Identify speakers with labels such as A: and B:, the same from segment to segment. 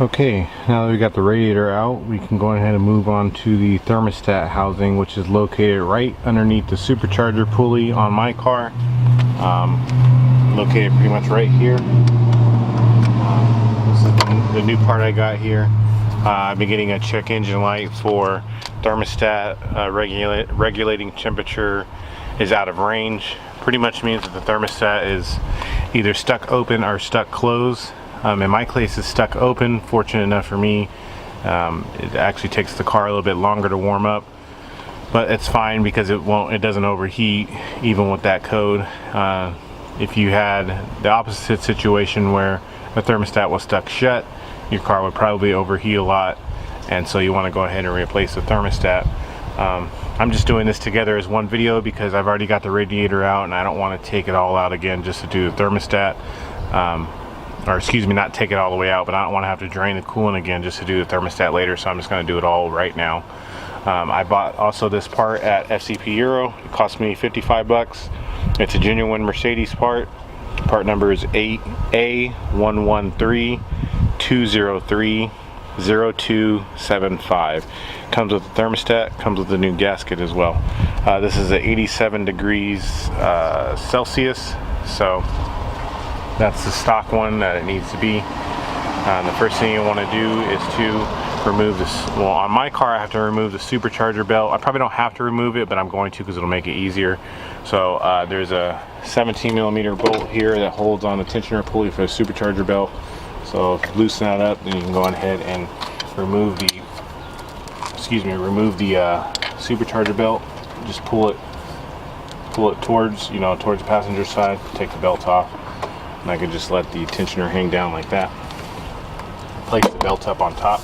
A: Okay, now that we got the radiator out, we can go ahead and move on to the thermostat housing, which is located right underneath the supercharger pulley on my car. Located pretty much right here. This is the new part I got here. I've been getting a check engine light for thermostat. Regulating temperature is out of range. Pretty much means that the thermostat is either stuck open or stuck closed. In my case, it's stuck open. Fortunate enough for me, it actually takes the car a little bit longer to warm up, but it's fine because it doesn't overheat even with that code. If you had the opposite situation where the thermostat was stuck shut, your car would probably overheat a lot, and so you want to go ahead and replace the thermostat. I'm just doing this together as one video because I've already got the radiator out and I don't want to take it all out again just to do the thermostat. Or excuse me, not take it all the way out, but I don't want to have to drain the coolant again just to do the thermostat later, so I'm just going to do it all right now. I bought also this part at FCP Euro. It cost me 55 bucks. It's a genuine Mercedes part. Part number is A113-203-0275. Comes with the thermostat, comes with the new gasket as well. This is at 87 degrees Celsius, so that's the stock one that it needs to be. The first thing you want to do is to remove this. Well, on my car I have to remove the supercharger belt. I probably don't have to remove it, but I'm going to because it'll make it easier. So there's a 17mm bolt here that holds on the tensioner pulley for the supercharger belt. So if you loosen that up, then you can go ahead and remove the supercharger belt. Just pull it towards towards the passenger side. Take the belt off. And I can just let the tensioner hang down like that. Place the belt up on top.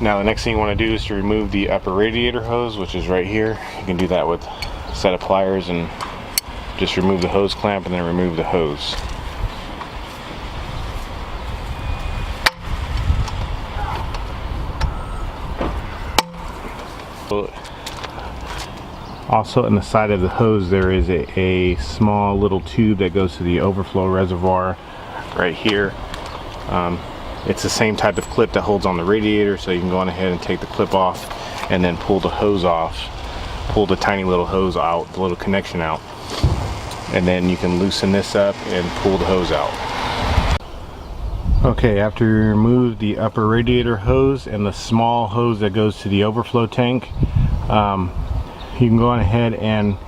A: Now the next thing you want to do is to remove the upper radiator hose, which is right here. You can do that with a set of pliers and just remove the hose clamp and then remove the hose. Also in the side of the hose there is a small little tube that goes to the overflow reservoir right here. It's the same type of clip that holds on the radiator, so you can go on ahead and take the clip off and then pull the hose off. Pull the tiny little hose out, the little connection out. And then you can loosen this up and pull the hose out. Okay, after you remove the upper radiator hose and the small hose that goes to the overflow tank, you can go on ahead and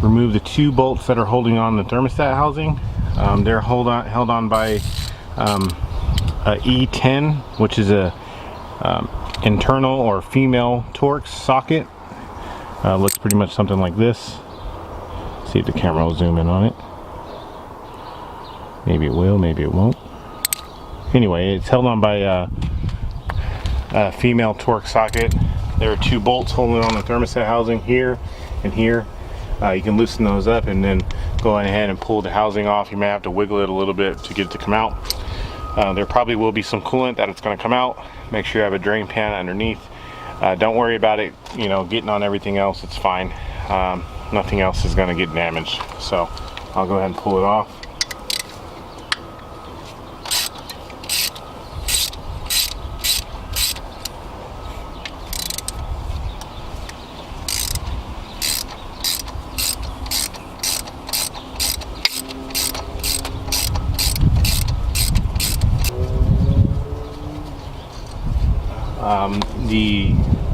A: remove the two bolts that are holding on the thermostat housing. They're held on by a E10, which is a internal or female Torx socket. Looks pretty much something like this. See if the camera will zoom in on it. Maybe it will, maybe it won't. Anyway, it's held on by a female Torx socket. There are two bolts holding on the thermostat housing here and here. You can loosen those up and then go ahead and pull the housing off. You may have to wiggle it a little bit to get it to come out. There probably will be some coolant that it's going to come out. Make sure you have a drain pan underneath. Don't worry about it, getting on everything else. It's fine. Nothing else is going to get damaged. So I'll go ahead and pull it off.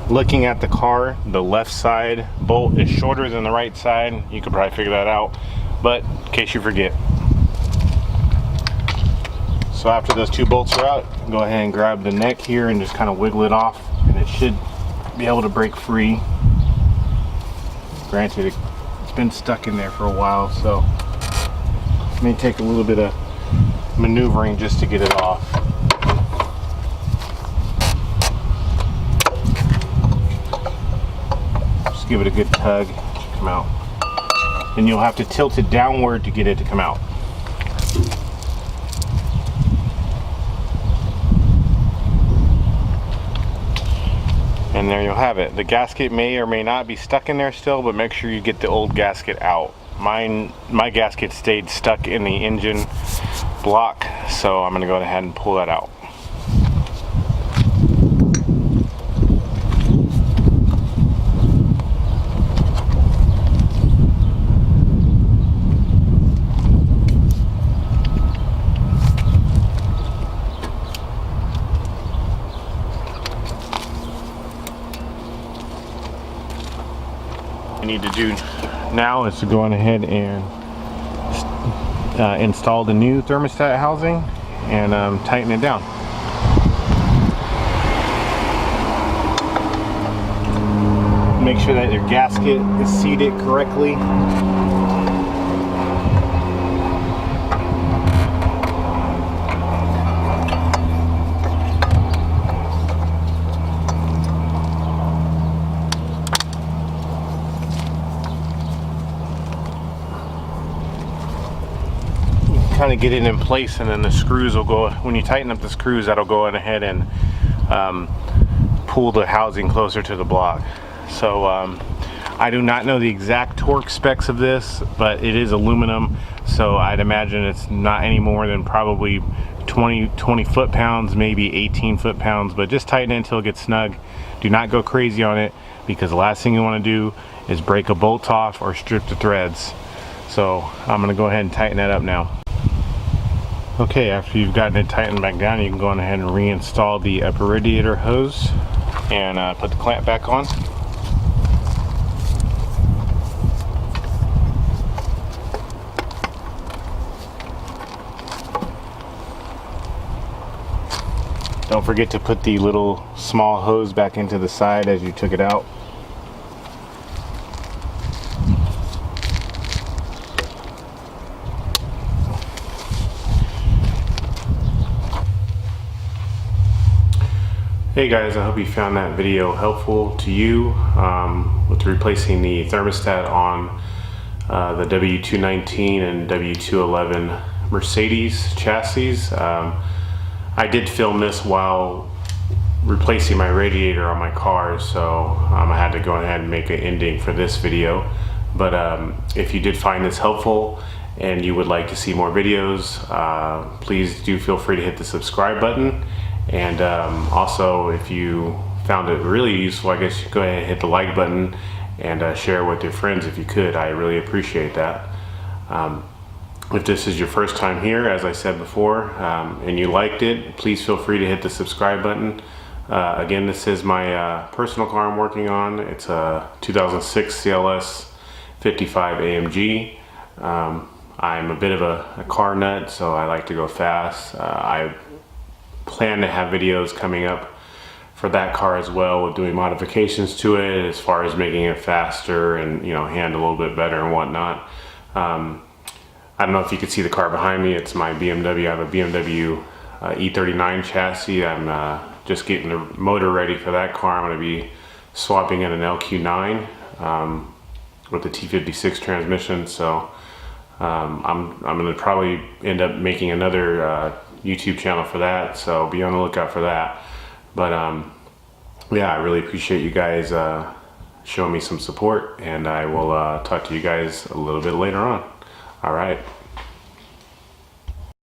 A: Looking at the car, the left side bolt is shorter than the right side. You could probably figure that out, but in case you forget. So after those two bolts are out, go ahead and grab the neck here and just kind of wiggle it off, and it should be able to break free. Granted, it's been stuck in there for a while, so it may take a little bit of maneuvering just to get it off. Give it a good tug to come out, and you'll have to tilt it downward to get it to come out. And there you'll have it. The gasket may or may not be stuck in there still, but make sure you get the old gasket out. My gasket stayed stuck in the engine block, so I'm going to go ahead and pull that out. What we need to do now is to go on ahead and install the new thermostat housing and tighten it down. Make sure that your gasket is seated correctly. Kind of get it in place, and then the screws will go, when you tighten up the screws, that'll go on ahead and pull the housing closer to the block. So I do not know the exact torque specs of this, but it is aluminum, so I'd imagine it's not any more than probably 20 foot-pounds, maybe 18 foot-pounds, but just tighten it until it gets snug. Do not go crazy on it, because the last thing you want to do is break a bolt off or strip the threads. So I'm going to go ahead and tighten that up now. Okay, after you've gotten it tightened back down, you can go on ahead and reinstall the upper radiator hose and put the clamp back on. Don't forget to put the little small hose back into the side as you took it out. Hey guys, I hope you found that video helpful to you with replacing the thermostat on the W219 and W211 Mercedes chassis. I did film this while replacing my radiator on my car, so I had to go ahead and make an ending for this video. But if you did find this helpful and you would like to see more videos, please do feel free to hit the subscribe button. And also, if you found it really useful, I guess you go ahead and hit the like button and share with your friends if you could. I really appreciate that. If this is your first time here, as I said before, and you liked it, please feel free to hit the subscribe button. Again, this is my personal car I'm working on. It's a 2006 CLS55 AMG. I'm a bit of a car nut, so I like to go fast. I plan to have videos coming up for that car as well, with doing modifications to it as far as making it faster and, you know, handle a little bit better and whatnot. I don't know if you can see the car behind me. It's my BMW. I have a BMW E39 chassis. I'm just getting the motor ready for that car. I'm going to be swapping in an LQ9 with the T56 transmission. So I'm going to probably end up making another YouTube channel for that, so be on the lookout for that. But yeah, I really appreciate you guys showing me some support, and I will talk to you guys a little bit later on. All right.